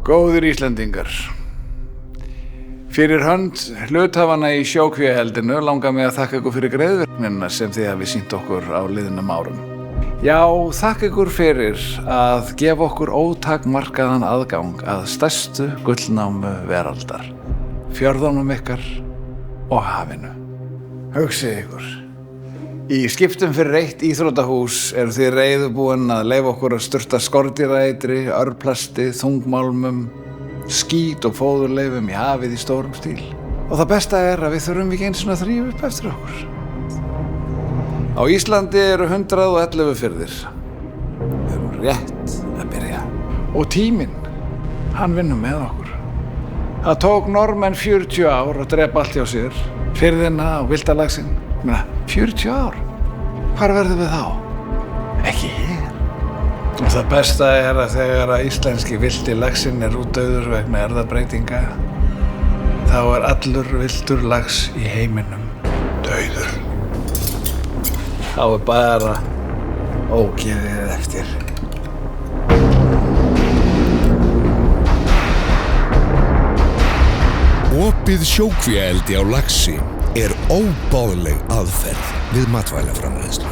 Góðir Íslendingar, fyrir hönd hluthafanna í sjókvíaeldinu langar mig að þakka ykkur fyrir greiðvirknina sem þið hafið sýnt okkur á liðnum árum. Já, þakka ykkur fyrir að gefa okkur ótakmarkaðan aðgang að stærstu gullnámu veraldar, fjörðunum ykkar og hafinu. Hugsið ykkur. Í skiptum fyrir eitt íþróttahús eru þið reiðubúin að leyfa okkur að sturta skordýraeitri, örplasti, þungmálmum, skít og fóðurleifum í hafið í stórum stíl. Og það besta er að við þurfum ekki einu svona að þrífa upp eftir okkur. Á Íslandi eru 111 firðir. Við erum rétt að byrja. Og tíminn, hann vinnur með okkur. Það tók Norðmenn 40 ár að drepa allt hjá sér, firðina og villalaxinn. 40 ár? Hvar verðum við þá? Ekki hér. Og það besta er að þegar að íslenski villti laxinn er útdauður vegna erfðabreytinga, þá er allur villtur lax í heiminum dauður. Þá er bara ógeðið eftir. Opið sjókvíaeldi á laxi er óboðleg aðferð við matvælaframleiðslu.